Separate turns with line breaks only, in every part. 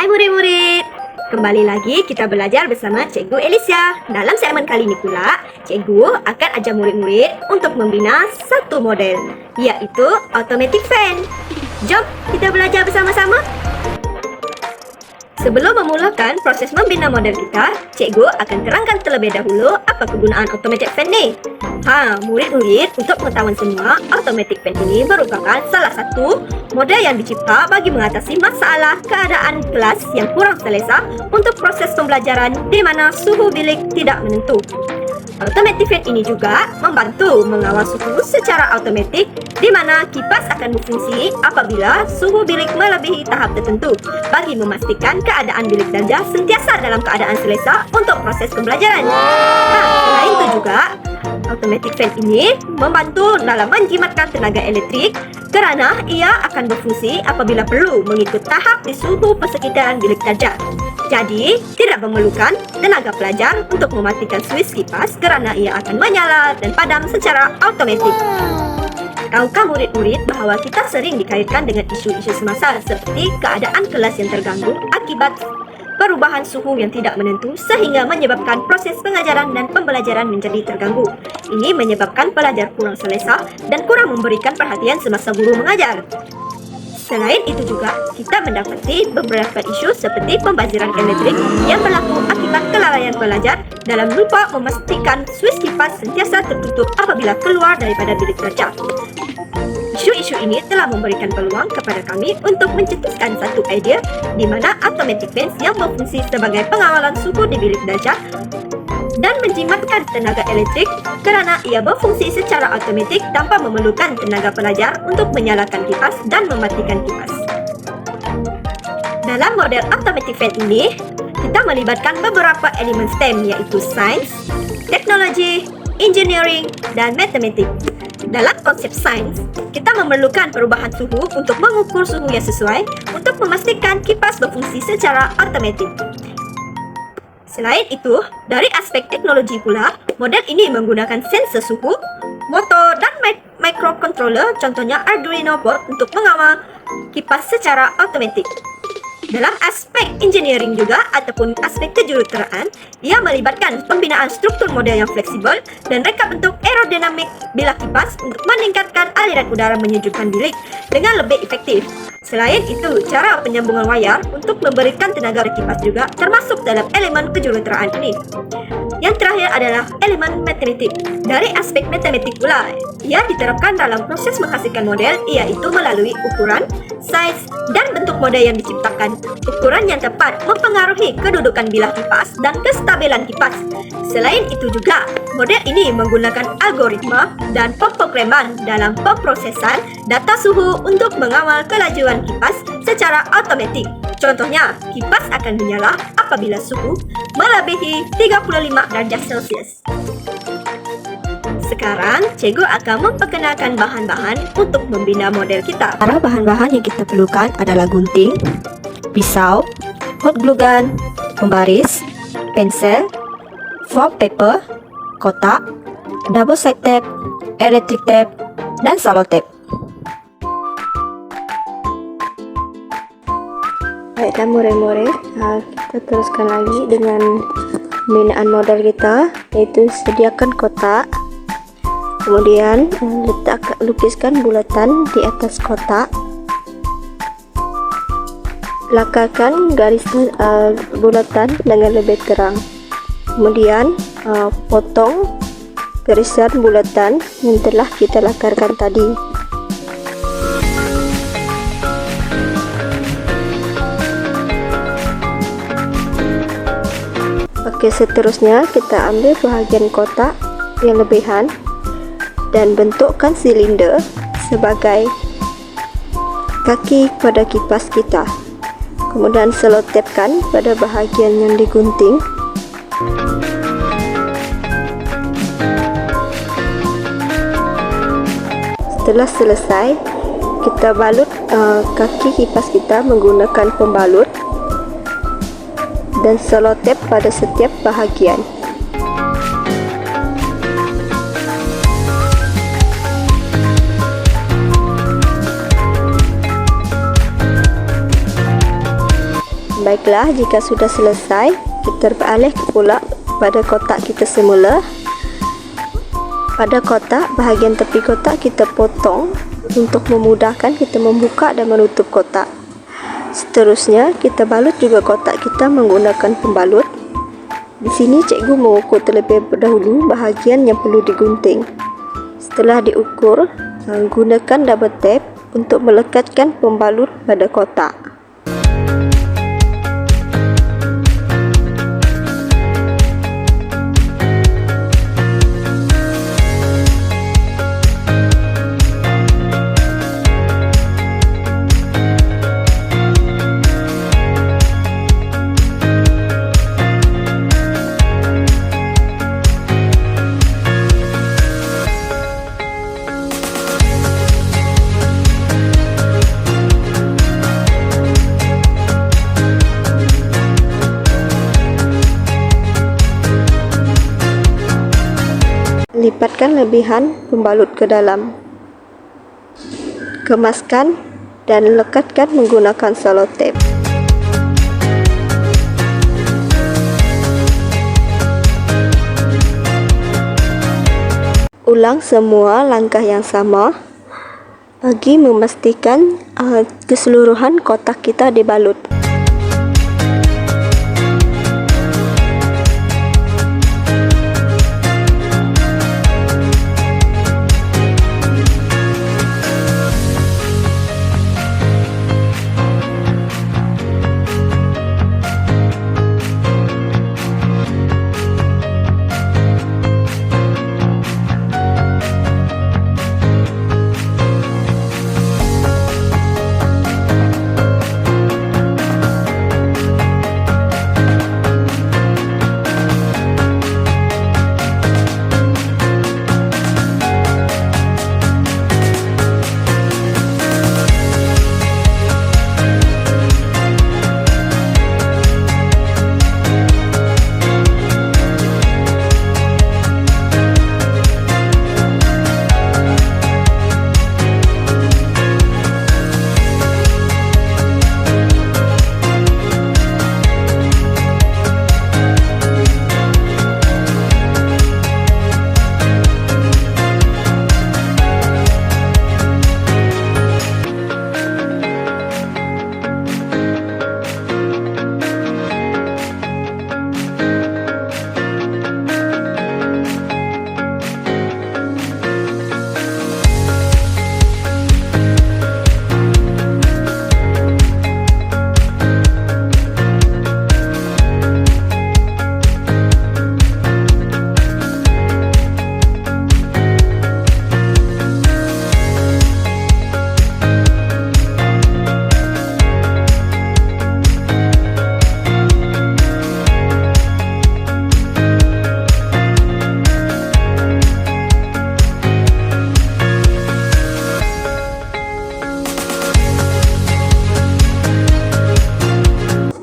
Hai murid-murid, kembali lagi kita belajar bersama Cikgu Elisia. Dalam segmen kali ini pula, Cikgu akan ajar murid-murid untuk membina satu model, yaitu automatic fan. Jom kita belajar bersama-sama. Sebelum memulakan proses membina model kita, Cikgu akan terangkan terlebih dahulu apa kegunaan automatic fan ni. Murid-murid, untuk pengetahuan semua, automatic fan ini merupakan salah satu model yang dicipta bagi mengatasi masalah keadaan kelas yang kurang selesa untuk proses pembelajaran di mana suhu bilik tidak menentu. Automatic fan ini juga membantu mengawal suhu secara automatik di mana kipas akan berfungsi apabila suhu bilik melebihi tahap tertentu bagi memastikan keadaan bilik darjah sentiasa dalam keadaan selesa untuk proses pembelajaran. Selain itu juga, automatic fan ini membantu dalam menjimatkan tenaga elektrik kerana ia akan berfungsi apabila perlu mengikut tahap di suhu persekitaran bilik darjah. Jadi, tidak memerlukan tenaga pelajar untuk mematikan switch kipas kerana ia akan menyala dan padam secara automatik. Tahukah murid-murid bahawa kita sering dikaitkan dengan isu-isu semasa seperti keadaan kelas yang terganggu akibat perubahan suhu yang tidak menentu sehingga menyebabkan proses pengajaran dan pembelajaran menjadi terganggu. Ini menyebabkan pelajar kurang selesa dan kurang memberikan perhatian semasa guru mengajar. Selain itu juga, kita mendapati beberapa isu seperti pembaziran elektrik yang berlaku akibat kelalaian pelajar dalam lupa memastikan switch kipas sentiasa tertutup apabila keluar daripada bilik darjah. Isu-isu ini telah memberikan peluang kepada kami untuk mencetuskan satu idea di mana automatic fans yang berfungsi sebagai pengawalan suhu di bilik darjah dan menjimatkan tenaga elektrik kerana ia berfungsi secara automatik tanpa memerlukan tenaga pelajar untuk menyalakan kipas dan mematikan kipas. Dalam model automatic fan ini, kita melibatkan beberapa elemen STEM iaitu Sains, Teknologi, Engineering, dan Matematik. Dalam konsep sains, kita memerlukan perubahan suhu untuk mengukur suhu yang sesuai untuk memastikan kipas berfungsi secara automatik. Selain itu, dari aspek teknologi pula, model ini menggunakan sensor suhu, motor dan microcontroller, contohnya Arduino board untuk mengawal kipas secara automatik. Dalam aspek engineering juga ataupun aspek kejuruteraan, ia melibatkan pembinaan struktur model yang fleksibel dan reka bentuk aerodinamik bilah kipas untuk meningkatkan aliran udara menyejukkan bilik dengan lebih efektif. Selain itu, cara penyambungan wayar untuk memberikan tenaga kipas juga termasuk dalam elemen kejuruteraan ini. Yang terakhir adalah elemen matematik. Dari aspek matematik pula, ia diterapkan dalam proses menghasilkan model iaitu melalui ukuran, saiz dan bentuk model yang diciptakan. Ukuran yang tepat mempengaruhi kedudukan bilah kipas dan kestabilan kipas. Selain itu juga, model ini menggunakan algoritma dan pemrograman dalam pemprosesan data suhu untuk mengawal kelajuan kipas secara automatik. Contohnya, kipas akan menyala apabila suhu melebihi 35 darjah Celcius. Sekarang, Cikgu akan memperkenalkan bahan-bahan untuk membina model kita. Para bahan-bahan yang kita perlukan adalah gunting, pisau, hot glue gun, pembaris, pensel, foam paper, kotak, double side tape, electric tape, dan selotip. Baiklah murid-murid, kita teruskan lagi dengan pembinaan model kita, yaitu sediakan kotak, kemudian lukiskan bulatan di atas kotak, lakarkan garis bulatan dengan lebih terang, kemudian potong garisan bulatan yang telah kita lakarkan tadi. Oke, seterusnya kita ambil bahagian kotak yang lebihan dan bentukkan silinder sebagai kaki pada kipas kita. Kemudian selotipkan pada bahagian yang digunting. Setelah selesai, kita balut kaki kipas kita menggunakan pembalut dan selotip pada setiap bahagian.
Baiklah, jika sudah selesai, kita beralih pula pada kotak kita semula. Pada kotak, bahagian tepi kotak kita potong untuk memudahkan kita membuka dan menutup kotak. Seterusnya, kita balut juga kotak kita menggunakan pembalut. Di sini cikgu mengukur terlebih dahulu bahagian yang perlu digunting. Setelah diukur, gunakan double tape untuk melekatkan pembalut pada kotak. Lipatkan lebihan pembalut ke dalam. Kemaskan dan lekatkan menggunakan selotip. Ulang semua langkah yang sama bagi memastikan keseluruhan kotak kita dibalut.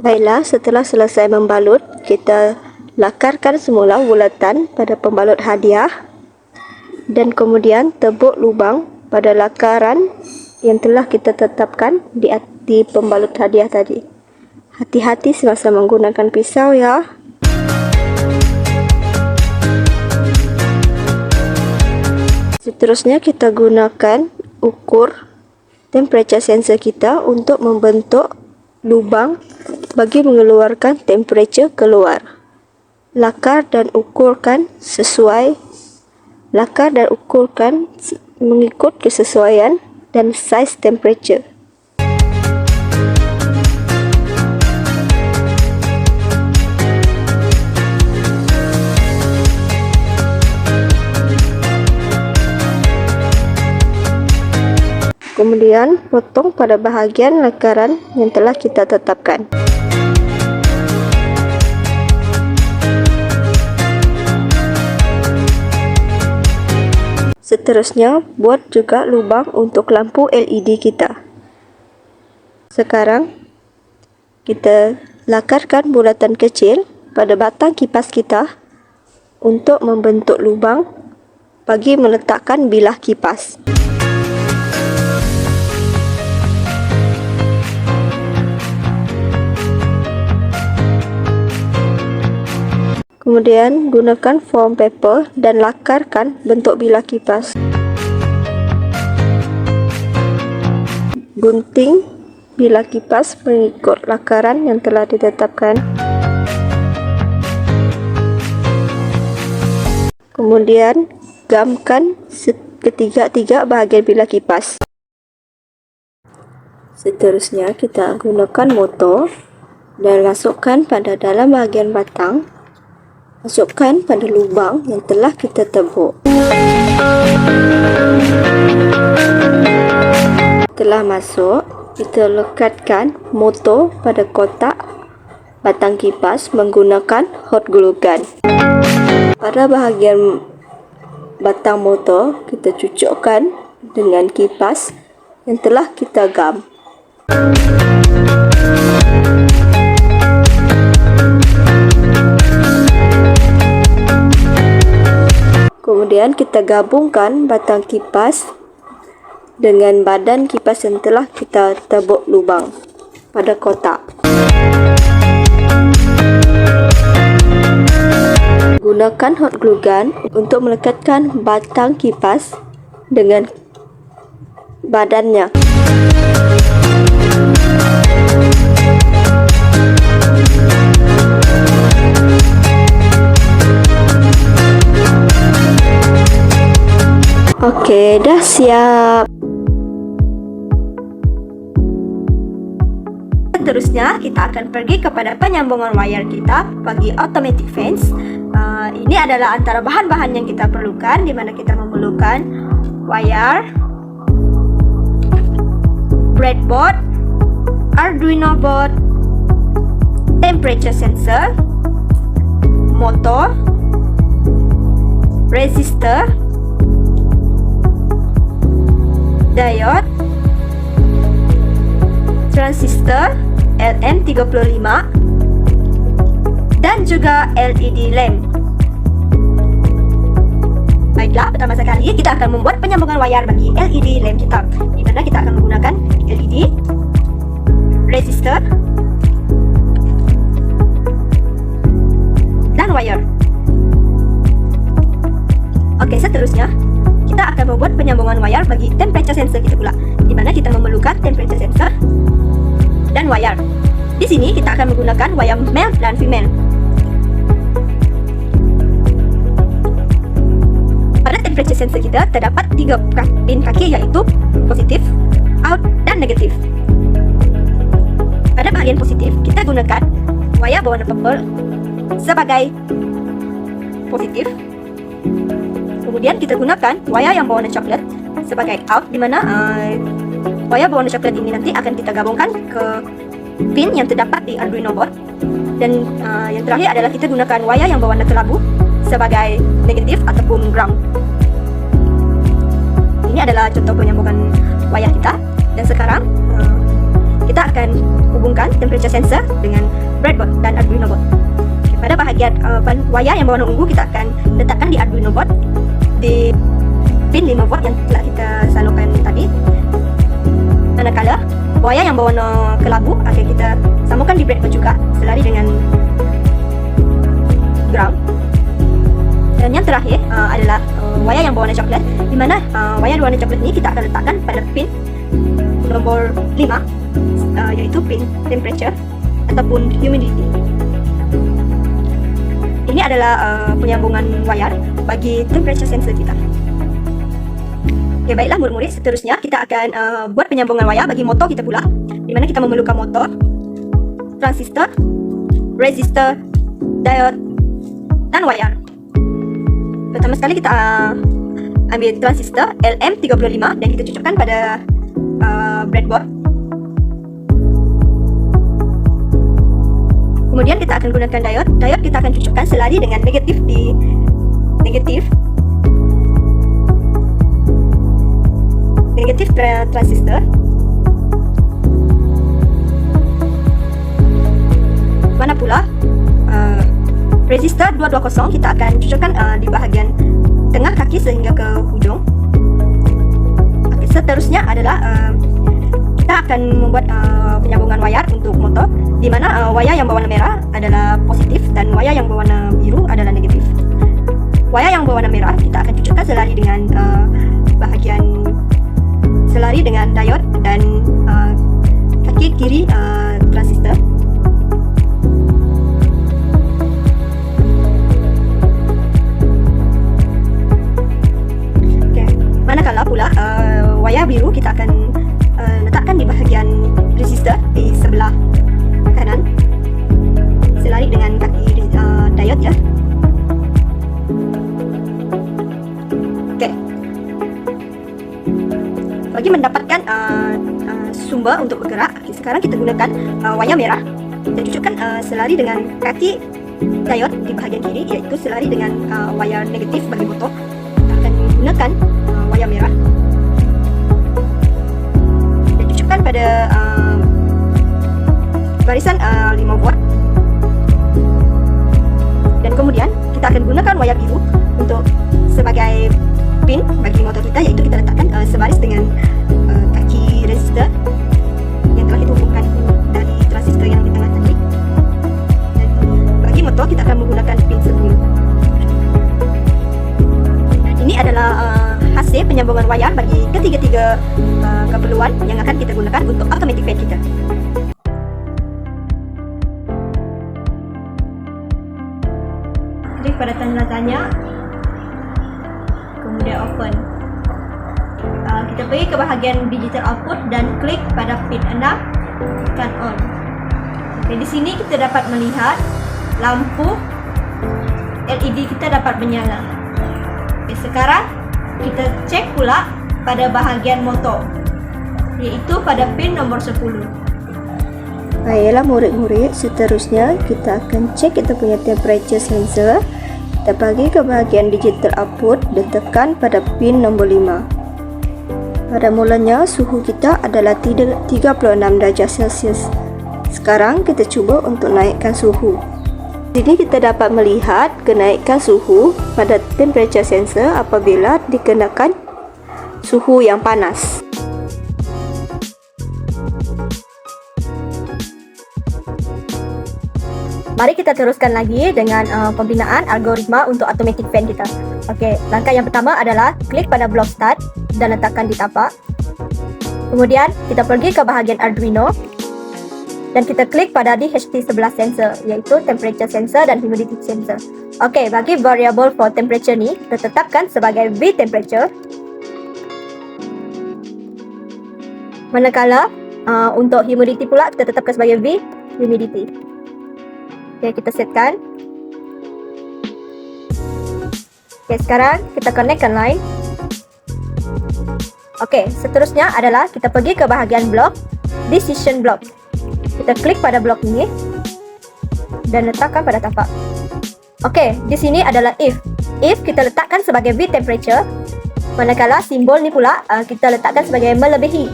Baiklah, setelah selesai membalut, kita lakarkan semula bulatan pada pembalut hadiah dan kemudian tebuk lubang pada lakaran yang telah kita tetapkan di pembalut hadiah tadi. Hati-hati semasa menggunakan pisau ya. Seterusnya kita gunakan ukur temperature sensor kita untuk membentuk lubang bagi mengeluarkan temperature keluar. Lakar dan ukurkan mengikut kesesuaian dan size temperature. Kemudian potong pada bahagian lakaran yang telah kita tetapkan. Seterusnya, buat juga lubang untuk lampu LED kita. Sekarang, kita lakarkan bulatan kecil pada batang kipas kita untuk membentuk lubang bagi meletakkan bilah kipas. Kemudian gunakan foam paper dan lakarkan bentuk bilah kipas. Gunting bilah kipas mengikut lakaran yang telah ditetapkan. Kemudian gamkan ketiga-tiga bahagian bilah kipas. Seterusnya kita gunakan motor dan masukkan pada dalam bahagian batang. Masukkan pada lubang yang telah kita tebuk. Setelah masuk, kita lekatkan motor pada kotak batang kipas menggunakan hot glue gun. Pada bahagian batang motor, kita cucukkan dengan kipas yang telah kita gam. Kemudian kita gabungkan batang kipas dengan badan kipas yang telah kita tebuk lubang pada kotak. Gunakan hot glue gun untuk melekatkan batang kipas dengan badannya. Oke, dah siap.
Seterusnya kita akan pergi kepada penyambungan wayar kita bagi automatic fence. Ini adalah antara bahan-bahan yang kita perlukan, di mana kita memerlukan wayar, breadboard, Arduino board, temperature sensor, motor, resistor, diode, transistor LM35, dan juga LED lamp. Baiklah, pertama sekali kita akan membuat penyambungan wayar bagi LED lamp kita, di mana kita akan menggunakan LED, resistor, dan wire. Oke, seterusnya kita akan membuat penyambungan wayar bagi temperature sensor kita pula, di mana kita memerlukan temperature sensor dan wayar. Di sini kita akan menggunakan wayar male dan female. Pada temperature sensor kita terdapat 3 pin kaki, yaitu positif, out, dan negatif. Pada bahagian positif, kita gunakan wayar berwarna purple sebagai positif. Kemudian kita gunakan wayar yang berwarna coklat sebagai out, di mana wayar berwarna coklat ini nanti akan kita gabungkan ke pin yang terdapat di Arduino board. Dan yang terakhir adalah kita gunakan wayar yang berwarna kelabu sebagai negatif ataupun ground. Ini adalah contoh penyambungan wayar kita. Dan sekarang kita akan hubungkan temperature sensor dengan breadboard dan Arduino board. Pada bahagian wayar yang berwarna ungu kita akan letakkan di Arduino board di pin 5 volt yang telah kita salurkan tadi. Manakala wayar yang berwarna kelabu akan kita sambungkan di breadboard juga selari dengan ground. Dan yang terakhir adalah wayar yang berwarna coklat, di mana wayar berwarna coklat ini kita akan letakkan pada pin nombor 5, yaitu pin temperature ataupun humidity. Ini adalah penyambungan wayar bagi temperature sensor kita. Oke, baiklah murid-murid, seterusnya kita akan buat penyambungan wayar bagi motor kita pula, di mana kita memerlukan motor, transistor, resistor, diode, dan wayar. Pertama sekali kita ambil transistor LM35 dan kita cocokkan pada breadboard. Kemudian kita akan gunakan diode. Diode kita akan cocokkan selari dengan negatif di negatif transistor. Mana pula resistor 220 kita akan cocokkan di bahagian tengah kaki sehingga ke hujung. Oke, seterusnya adalah kita akan membuat penyambungan wayar untuk motor, di mana wayar yang berwarna merah adalah positif dan wayar yang berwarna biru adalah negatif. Wayar yang berwarna merah kita akan cucukkan selari dengan selari dengan diode dan kaki kiri transistor. Manakala pula wayar biru kita akan letakkan di bahagian resistor di sebelah kanan, selari dengan kaki diode ya. Okey. Bagi mendapatkan sumber untuk bergerak, sekarang kita gunakan wayar merah. Kita cucukkan selari dengan kaki diode di bahagian kiri, iaitu selari dengan wayar negatif bagi motor. Kita akan gunakan wayar merah dan cucukkan pada barisan 5 volt, dan kemudian kita akan gunakan wayar biru untuk sebagai pin bagi motor kita, iaitu kita letakkan sebaris dengan kaki resistor yang telah kita hubungkan dari transistor yang di tengah tadi. Dan bagi motor kita akan menggunakan pin 10. Dan ini adalah hasil penyambungan wayar bagi ketiga-tiga keperluan yang akan kita gunakan untuk automatic fan kita. Klik pada tanda tanya, kemudian open. Kita pergi ke bahagian digital output dan klik pada pin 6, tekan on. Okay, di sini kita dapat melihat lampu LED kita dapat menyala. Okay, sekarang kita cek pula pada bahagian motor, iaitu pada pin nombor 10.
Baiklah murid-murid, seterusnya kita akan cek kita punya temperature sensor. Kita pergi ke bahagian digital output dan tekan pada pin nombor 5. Pada mulanya suhu kita adalah 36 darjah Celsius. Sekarang kita cuba untuk naikkan suhu. Di sini kita dapat melihat kenaikan suhu pada temperature sensor apabila dikenakan suhu yang panas.
Mari kita teruskan lagi dengan pembinaan algoritma untuk automatic fan kita. Okey, langkah yang pertama adalah klik pada blok start dan letakkan di tapak. Kemudian kita pergi ke bahagian Arduino dan kita klik pada DHT11 sensor, iaitu temperature sensor dan humidity sensor. Okey, bagi variable for temperature ni kita tetapkan sebagai V temperature. Manakala untuk humidity pula kita tetapkan sebagai V humidity. Okay, kita setkan. Okay, sekarang kita connectkan line. Okay, seterusnya adalah kita pergi ke bahagian blok decision block. Kita klik pada blok ini dan letakkan pada tapak. Okay, di sini adalah if. If kita letakkan sebagai V temperature, manakala simbol ni pula kita letakkan sebagai melebihi.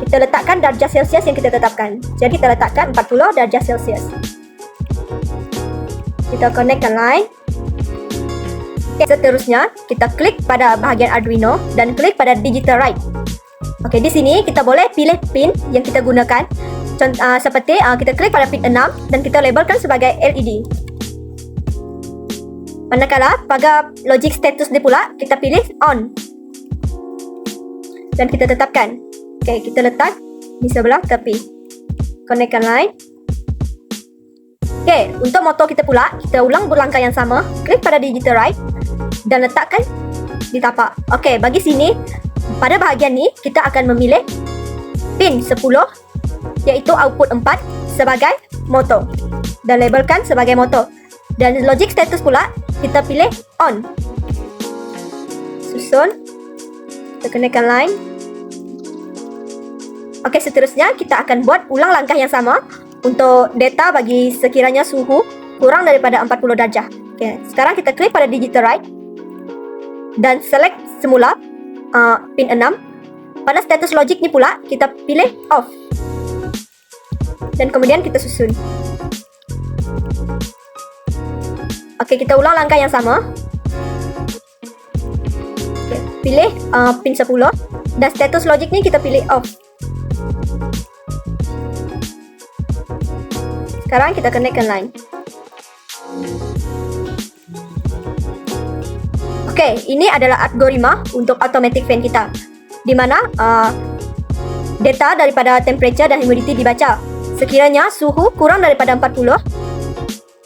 Kita letakkan darjah Celsius yang kita tetapkan. Jadi kita letakkan 40 darjah Celsius. Kita connectkan line. Okay, seterusnya kita klik pada bahagian Arduino dan klik pada digital write. Okey, di sini kita boleh pilih pin yang kita gunakan. Seperti kita klik pada pin 6 dan kita labelkan sebagai LED. Manakala pada logic status ni pula kita pilih on. Dan kita tetapkan. Okey, kita letak di sebelah tepi. Connectkan line. Okey, untuk motor kita pula, kita ulang berlangkah yang sama. Klik pada digital write dan letakkan di tapak. Okey, bagi sini, pada bahagian ni, kita akan memilih pin 10, iaitu output 4 sebagai motor. Dan labelkan sebagai motor. Dan logic status pula, kita pilih on. Susun. Kita kenakan line. Okey, seterusnya kita akan buat ulang langkah yang sama untuk data bagi sekiranya suhu kurang daripada 40 darjah. Okay, sekarang kita klik pada digital write dan select semula pin 6. Pada status logik ni pula kita pilih off. Dan kemudian kita susun. Okay, kita ulang langkah yang sama. Okay, pilih pin 10 dan status logik ni kita pilih off. Sekarang kita connectkan line. Okey, ini adalah algoritma untuk automatic fan kita, di mana data daripada temperature dan humidity dibaca. Sekiranya suhu kurang daripada 40,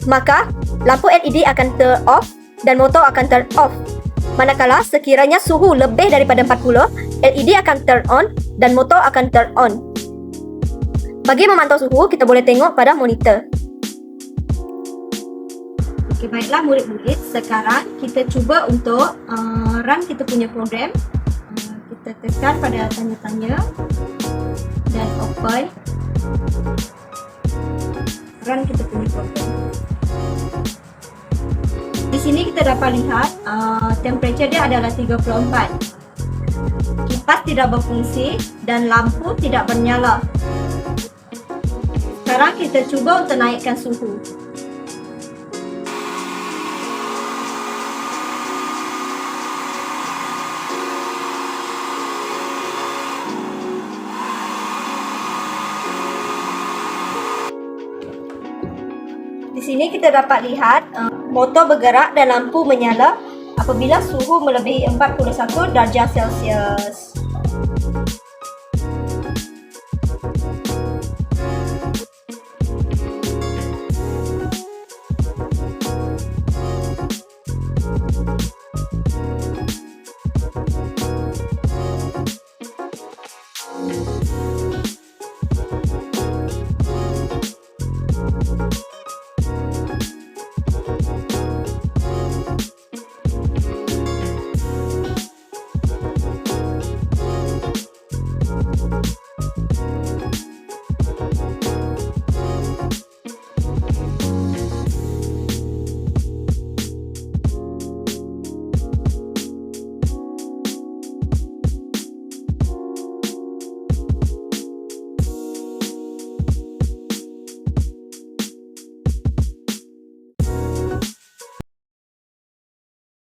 maka lampu LED akan turn off dan motor akan turn off. Manakala sekiranya suhu lebih daripada 40, LED akan turn on dan motor akan turn on. Bagi memantau suhu, kita boleh tengok pada monitor. Okey, baiklah murid-murid, sekarang kita cuba untuk run kita punya program. Kita tekan pada tanya-tanya dan open. Run kita punya program. Di sini kita dapat lihat temperature dia adalah 34. Kipas tidak berfungsi dan lampu tidak bernyala. Sekarang kita cuba untuk naikkan suhu. Di sini kita dapat lihat motor bergerak dan lampu menyala apabila suhu melebihi 41 darjah Celsius.